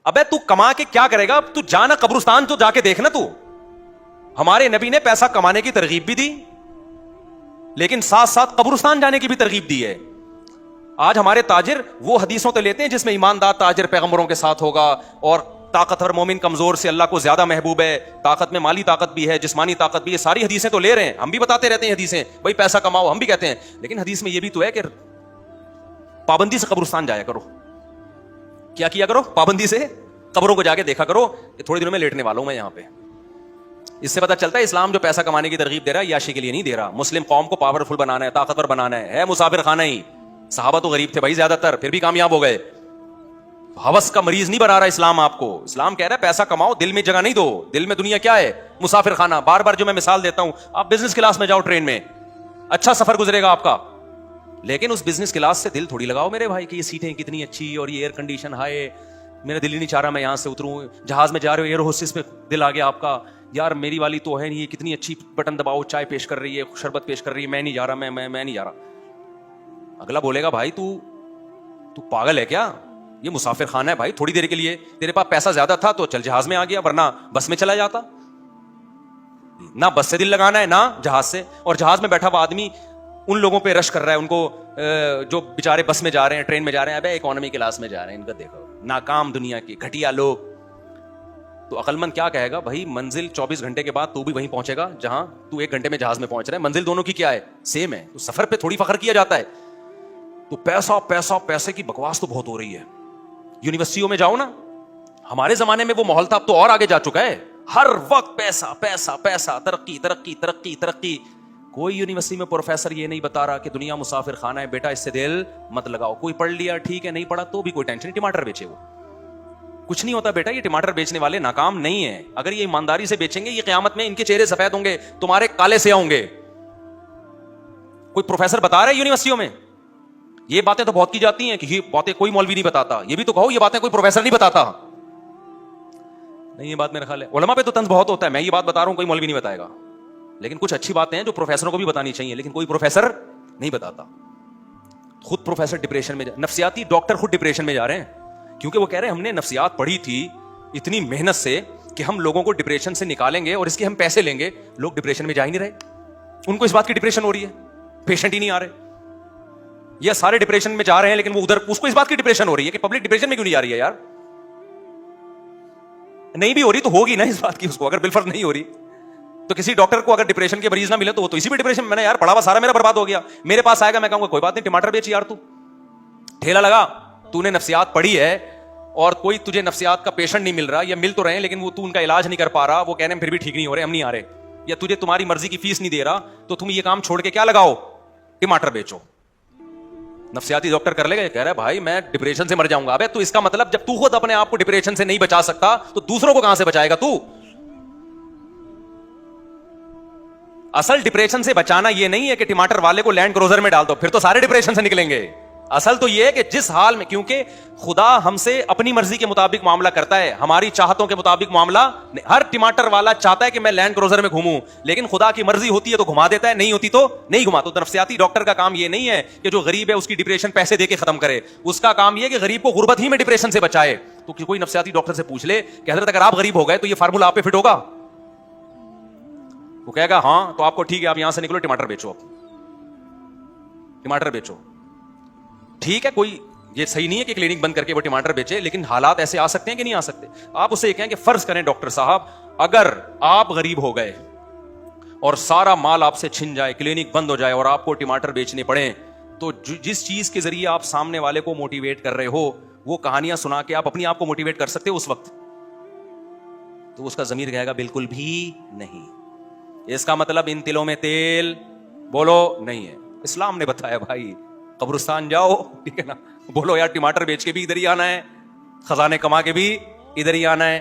ابے تو کما کے کیا کرے گا؟ تو جانا قبرستان تو جا کے دیکھنا تو. ہمارے نبی نے پیسہ کمانے کی ترغیب بھی دی لیکن ساتھ ساتھ قبرستان جانے کی بھی ترغیب دی ہے. آج ہمارے تاجر وہ حدیثوں تو لیتے ہیں جس میں ایماندار تاجر پیغمبروں کے ساتھ ہوگا اور طاقتور مومن کمزور سے اللہ کو زیادہ محبوب ہے, طاقت میں مالی طاقت بھی ہے, جسمانی طاقت بھی ہے, ساری حدیثیں تو لے رہے ہیں. ہم بھی بتاتے رہتے ہیں حدیثیں, بھائی پیسہ کماؤ, ہم بھی کہتے ہیں, لیکن حدیث میں یہ بھی تو ہے کہ پابندی سے قبرستان جایا کرو. کیا کیا کرو؟ پابندی سے قبروں کو جا کے دیکھا کرو کہ تھوڑے دنوں میں لیٹنے والا ہوں میں یہاں پہ. اس سے پتا چلتا ہے اسلام جو پیسہ کمانے کی ترغیب دے رہا ہے یاشی کے لیے نہیں دے رہا. مسلم قوم کو پاورفل بنانا ہے, طاقتور بنانا ہے مسافر خانہ ہی. صحابہ تو غریب تھے بھائی زیادہ تر, پھر بھی کامیاب ہو گئے. ہوس کا مریض نہیں بنا رہا اسلام آپ کو. اسلام کہہ رہا ہے پیسہ کماؤ, دل میں جگہ نہیں دو. دل میں دنیا کیا ہے؟ مسافر خانہ. بار بار جو میں مثال دیتا ہوں, آپ بزنس کلاس میں جاؤ ٹرین میں, اچھا سفر گزرے گا آپ کا, لیکن اس بزنس کلاس سے دل تھوڑی لگاؤ میرے بھائی کہ یہ سیٹیں کتنی اچھی اور یہ ایئر کنڈیشن ہائے, میرا دل ہی نہیں چاہ رہا میں یہاں سے اتروں. جہاز میں جا رہے ہو, ایئر ہوسٹس پہ دل آ گیا آپ کا, یار میری والی تو ہے نہیں, یہ کتنی اچھی بٹن دباؤ, چائے پیش کر رہی ہے, شربت پیش کر رہی ہے, میں نہیں جا رہا, میں نہیں جا رہا. اگلا بولے گا بھائی تو پاگل ہے کیا؟ یہ مسافر خانہ ہے بھائی, تھوڑی دیر کے لیے تیرے پاس پیسہ زیادہ تھا تو چل جہاز میں آ گیا, ورنہ بس میں چلا جاتا. نہ بس سے دل لگانا ہے نہ جہاز سے. اور جہاز میں بیٹھا ہوا آدمی ان لوگوں پہ رش کر رہا ہے, ان کو جو بیچارے بس میں جا رہے ہیں, ٹرین میں جا رہے ہیں, ابے اکانومی کلاس میں جا رہے ہیں, ان کا دیکھو ناکام دنیا کے گھٹیا لوگ. تو عقل مند کیا کہے گا بھائی, منزل 24 گھنٹے کے بعد تو بھی وہیں پہنچے گا جہاں تو 1 گھنٹے میں جہاز میں پہنچ رہا ہے. منزل دونوں کی کیا ہے؟ سیم ہے. تو سفر پہ تھوڑی فخر کیا جاتا ہے. تو پیسہ پیسہ پیسے کی بکواس تو بہت ہو رہی ہے. یونیورسٹیوں میں جاؤ نا, ہمارے زمانے میں وہ ماحول تھا, اب تو اور آگے جا چکا ہے. ہر وقت پیسہ پیسہ پیسہ, ترقی ترقی ترقی ترقی. کوئی یونیورسٹی میں پروفیسر یہ نہیں بتا رہا کہ دنیا مسافر خانہ ہے, بیٹا اس سے دل مت لگاؤ. کوئی پڑھ لیا ٹھیک ہے, نہیں پڑھا تو بھی کوئی ٹینشن نہیں, ٹماٹر بیچے, وہ کچھ نہیں ہوتا بیٹا. یہ ٹماٹر بیچنے والے ناکام نہیں ہیں. اگر یہ ایمانداری سے بیچیں گے, یہ قیامت میں ان کے چہرے سفید ہوں گے, تمہارے کالے سے ہوں گے. کوئی پروفیسر بتا رہا ہے یونیورسٹیوں میں؟ یہ باتیں تو بہت کی جاتی ہیں کہ یہ باتیں کوئی مولوی نہیں بتاتا. یہ بھی تو کہو یہ باتیں کوئی پروفیسر نہیں بتاتا. نہیں, یہ بات میرا خیال ہے علماء پہ تو طنز بہت ہوتا ہے. میں یہ بات بتا رہا ہوں, کوئی مولوی نہیں بتائے گا, لیکن کچھ اچھی باتیں ہیں جو پروفیسروں کو بھی بتانی چاہیے, لیکن کوئی پروفیسر نہیں بتاتا. خود پروفیسر ڈپریشن میں, نفسیاتی ڈاکٹر خود ڈپریشن میں جا رہے ہیں, کیونکہ وہ کہہ رہے ہیں ہم نے نفسیات پڑھی تھی اتنی محنت سے کہ ہم لوگوں کو ڈپریشن سے نکالیں گے اور اس کے ہم پیسے لیں گے. لوگ ڈپریشن میں جا ہی نہیں رہے. ان کو اس بات کی ڈپریشن ہو رہی ہے, پیشنٹ ہی نہیں آ رہے. یا سارے ڈپریشن میں جا رہے ہیں لیکن وہ ادھر اس کو اس بات کی ڈپریشن ہو رہی ہے کہ پبلک ڈپریشن میں کیوں نہیں جا رہی ہے. یار نہیں بھی ہو رہی تو ہوگی نا اس بات کی اس کو, اگر بالفرض نہیں ہو رہی تو کسی ڈاکٹر کو اگر ڈپریشن کے مریض نہ ملے تو وہ تو اسی بھی ڈپریشن میں, نے یار پڑھا ہوا سارا میرا برباد ہو گیا, میرے پاس آئے گا میں کہوں گا کوئی بات نہیں, ٹماٹر بیچ یار, تو ٹھیلا لگا, تو نے نفسیات پڑھی ہے اور کوئی تجھے نفسیات کا پیشنٹ نہیں مل رہا, یا مل تو رہے ہیں لیکن وہ تو ان کا علاج نہیں کر پا رہا, وہ کہنے پھر بھی ٹھیک نہیں ہو رہے, ہم نہیں آ رہے, یا تجھے تمہاری مرضی کی فیس نہیں دے رہا, تو تم یہ کام چھوڑ کے کیا لگاؤ, ٹماٹر بیچو. نفسیاتی ڈاکٹر کر لے گا, یہ کہہ رہا ہے بھائی میں ڈپریشن سے مر جاؤں گا. ابے تو اس کا مطلب جب تو خود اپنے آپ کو ڈپریشن سے نہیں بچا سکتا تو دوسروں کو کہاں سے بچائے گا تو؟ اصل ڈپریشن سے بچانا یہ نہیں ہے کہ ٹماٹر والے کو لینڈ کروزر میں ڈال دو, پھر تو سارے ڈپریشن سے نکلیں گے. اصل تو یہ ہے کہ جس حال میں, کیونکہ خدا ہم سے اپنی مرضی کے مطابق معاملہ کرتا ہے, ہماری چاہتوں کے مطابق معاملہ. ہر ٹماٹر والا چاہتا ہے کہ میں لینڈ کروزر میں گھوموں, لیکن خدا کی مرضی ہوتی ہے تو گھما دیتا ہے, نہیں ہوتی تو نہیں گھماتا. تو نفسیاتی ڈاکٹر کا کام یہ نہیں ہے کہ جو غریب ہے اس کی ڈپریشن پیسے دے کے ختم کرے, اس کا کام یہ ہے کہ غریب کو غربت ہی میں ڈپریشن سے بچائے. تو کوئی نفسیاتی ڈاکٹر سے پوچھ لے کہ حضرت اگر آپ غریب ہو گئے تو یہ فارمولا آپ پہ فٹ ہوگا؟ وہ کہے گا ہاں, تو آپ کو ٹھیک ہے, آپ یہاں سے نکلو, ٹماٹر بیچو, ٹماٹر بیچو. ٹھیک ہے, کوئی یہ صحیح نہیں ہے کہ کلینک بند کر کے وہ ٹماٹر بیچے, لیکن حالات ایسے آ سکتے ہیں کہ نہیں آ سکتے. آپ اسے یہ کہیں کہ فرض کریں ڈاکٹر صاحب اگر آپ غریب ہو گئے اور سارا مال آپ سے چھن جائے, کلینک بند ہو جائے اور آپ کو ٹماٹر بیچنے پڑے, تو جس چیز کے ذریعے آپ سامنے والے کو موٹیویٹ کر رہے ہو وہ کہانیاں سنا کے آپ اپنی آپ کو موٹیویٹ کر سکتے ہو اس وقت, تو اس کا ضمیر کہے گا بالکل بھی نہیں. اس کا مطلب ان تلوں میں تیل بولو نہیں ہے. اسلام نے بتایا بھائی قبرستان جاؤ, ٹھیک ہے نا, بولو یار ٹماٹر بیچ کے بھی ادھر ہی آنا ہے, خزانے کما کے بھی ادھر ہی آنا ہے.